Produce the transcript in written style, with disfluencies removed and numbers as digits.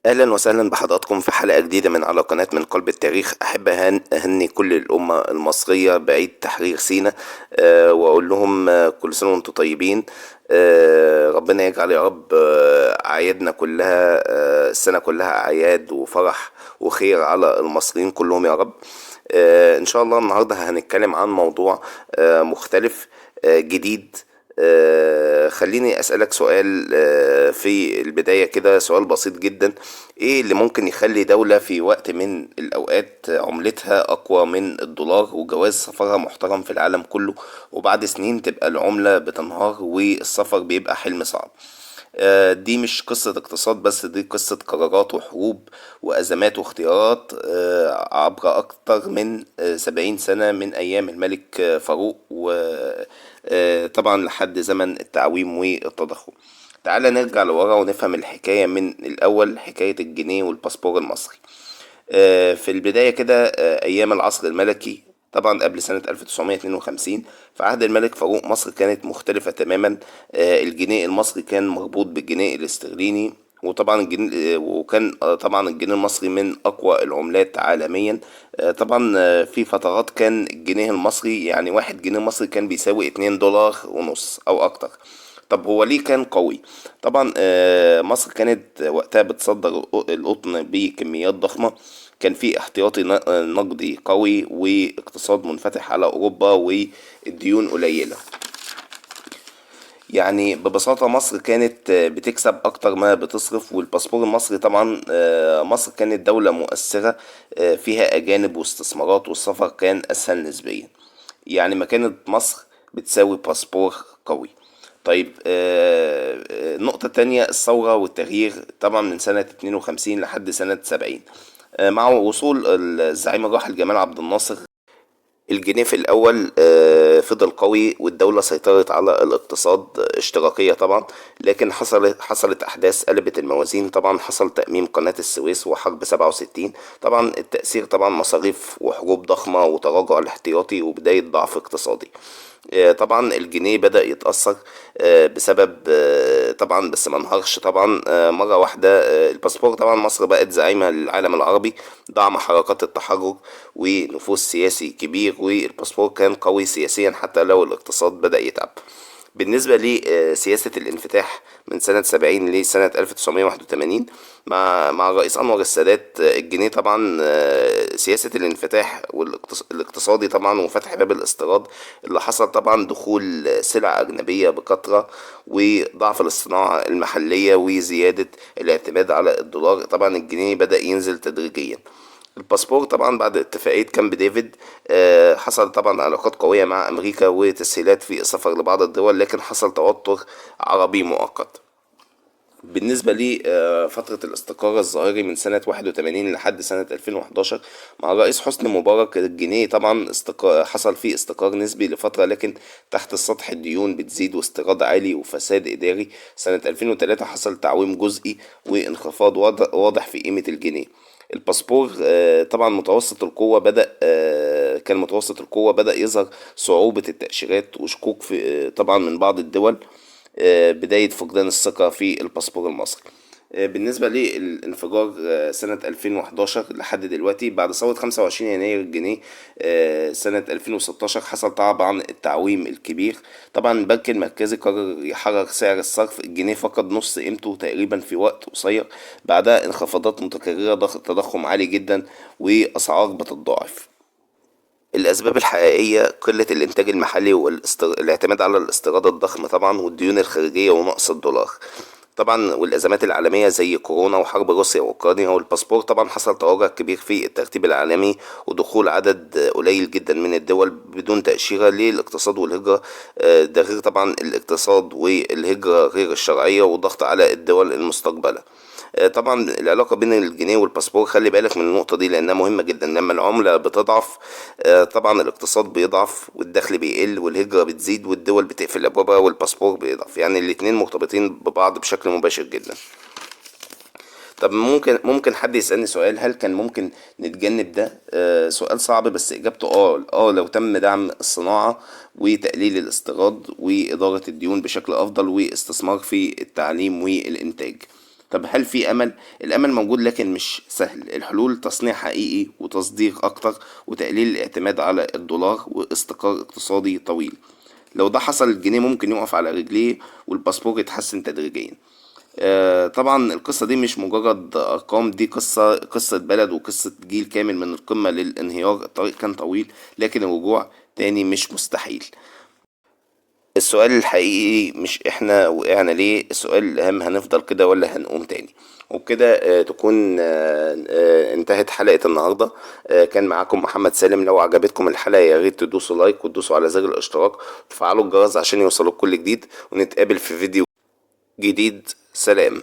أهلا وسهلا بحضراتكم في حلقة جديدة على قناة من قلب التاريخ. أحب أهني كل الأمة المصرية بعيد تحرير سيناء، وأقول لهم كل سنة وأنتم طيبين. ربنا يجعل يا رب أعيادنا كلها، السنة كلها أعياد وفرح وخير على المصريين كلهم يا رب. إن شاء الله النهاردة هنتكلم عن موضوع مختلف، جديد. خليني أسألك سؤال في البداية كده، سؤال بسيط جدا. ايه اللي ممكن يخلي دولة في وقت من الأوقات عملتها أقوى من الدولار وجواز سفرها محترم في العالم كله، وبعد سنين تبقى العملة بتنهار والسفر بيبقى حلم صعب؟ دي مش قصة اقتصاد بس، دي قصة قرارات وحروب وأزمات واختيارات عبر أكتر من 70 سنة، من أيام الملك فاروق وطبعا لحد زمن التعويم والتضخم. تعالى نرجع لورا ونفهم الحكاية من الأول، حكاية الجنيه والباسبور المصري. في البداية كده، أيام العصر الملكي، طبعا قبل سنة 1952، في عهد الملك فاروق مصر كانت مختلفة تماما. الجنيه المصري كان مربوط بالجنيه الاسترليني، وطبعا الجنيه وكان طبعا الجنيه المصري من أقوى العملات عالميا. طبعا في فترات كان الجنيه المصري، يعني 1 جنيه مصري كان بيساوي 2 دولار ونص أو أكتر. طب هو ليه كان قوي؟ طبعا مصر كانت وقتها بتصدر القطن بكميات ضخمة، كان في احتياطي نقدي قوي واقتصاد منفتح على أوروبا والديون قليلة. يعني ببساطة مصر كانت بتكسب أكتر ما بتصرف. والباسبور المصري طبعا، مصر كانت دولة مؤثرة، فيها أجانب واستثمارات، والسفر كان أسهل نسبيا. يعني ما كانت مصر بتساوي باسبور قوي. طيب، نقطة تانية، الثورة والتغيير طبعا من سنة 52 لحد سنة 70. مع وصول الزعيم الراحل جمال عبد الناصر، الجنيه في الأول فضل قوي والدولة سيطرت على الاقتصاد، اشتراكية طبعا. لكن حصلت أحداث قلبت الموازين. طبعا حصل تأميم قناة السويس وحرب 67. طبعا التأثير طبعا مصاريف وحروب ضخمة وتراجع الاحتياطي وبداية ضعف اقتصادي. طبعا الجنيه بدأ يتأثر بسبب طبعا، بس ما انهارش طبعا مرة واحدة. الباسبور طبعا مصر بقت زعيمة للعالم العربي، دعم حركات التحرر ونفوذ سياسي كبير، والباسبور كان قوي سياسيا حتى لو الاقتصاد بدأ يتعب. بالنسبة لسياسة الانفتاح من سنة 70 لسنة 1981، مع الرئيس أنور السادات، الجنيه طبعا سياسة الانفتاح والاقتصادي طبعا وفتح باب الاستيراد اللي حصل، طبعا دخول سلع أجنبية بكثرة وضعف الصناعة المحلية وزيادة الاعتماد على الدولار. طبعا الجنيه بدأ ينزل تدريجيا. الباسبور طبعا بعد اتفاقية كامب ديفيد حصل طبعا علاقات قوية مع أمريكا وتسهيلات في السفر لبعض الدول، لكن حصل توتر عربي مؤقت. بالنسبة لي فترة الاستقرار الظاهري من سنة 81 لحد سنة 2011 مع الرئيس حسني مبارك، الجنيه طبعا حصل فيه استقرار نسبي لفترة، لكن تحت السطح الديون بتزيد واستيراد عالي وفساد إداري. سنة 2003 حصل تعويم جزئي وانخفاض واضح في قيمة الجنيه. الباسبور طبعا متوسط القوة بدأ كان متوسط القوة بدأ يظهر صعوبة التأشيرات وشكوك في طبعا من بعض الدول، بداية فقدان الثقة في الباسبور المصري. بالنسبة للانفجار سنة 2011 لحد دلوقتي بعد ثورة 25 يناير، الجنيه سنة 2016 حصل طبعا التعويم الكبير. طبعا البنك المركزي قرر يحرك سعر الصرف، الجنيه فقد نص قيمته تقريبا في وقت قصير، بعدها انخفاضات متكررة، تضخم عالي جدا وأسعار بتتضاعف. الأسباب الحقيقية قلة الإنتاج المحلي والاعتماد على الاستيراد الضخم طبعا، والديون الخارجية ونقص الدولار طبعا، والأزمات العالمية زي كورونا وحرب روسيا وأوكرانيا. والباسبور طبعا حصل تراجع كبير في الترتيب العالمي ودخول عدد قليل جدا من الدول بدون تأشيرة للاقتصاد والهجرة. ده غير طبعا الاقتصاد والهجرة غير الشرعية وضغط على الدول المستقبلة. طبعا العلاقة بين الجنيه والباسبور، خلي بالك من النقطة دي لأنها مهمة جدا. لما العملة بتضعف طبعا الاقتصاد بيضعف والدخل بيقل والهجرة بتزيد والدول بتقفل أبوابها والباسبور بيضعف، يعني الاتنين مرتبطين ببعض بشكل مباشر جدا. طب ممكن حد يسألني سؤال، هل كان ممكن نتجنب ده؟ سؤال صعب بس إجابته لو تم دعم الصناعة وتقليل الاستيراد وإدارة الديون بشكل أفضل واستثمار في التعليم والإنتاج. طب هل في أمل؟ الأمل موجود لكن مش سهل. الحلول تصنيع حقيقي وتصدير أكتر وتقليل الاعتماد على الدولار واستقرار اقتصادي طويل. لو ده حصل الجنيه ممكن يقف على رجليه والباسبور يتحسن تدريجيا. طبعا القصة دي مش مجرد أرقام، دي قصة بلد وقصة جيل كامل من القمة للانهيار. الطريق كان طويل لكن الرجوع تاني مش مستحيل. السؤال الحقيقي مش احنا وقعنا ليه، السؤال الأهم هنفضل كده ولا هنقوم تاني. وبكده تكون انتهت حلقة النهاردة. كان معاكم محمد سالم. لو عجبتكم الحلقة يا ريت تدوسوا لايك وتدوسوا على زر الاشتراك وتفعلوا الجرس عشان يوصلوك كل جديد، ونتقابل في فيديو جديد. سلام.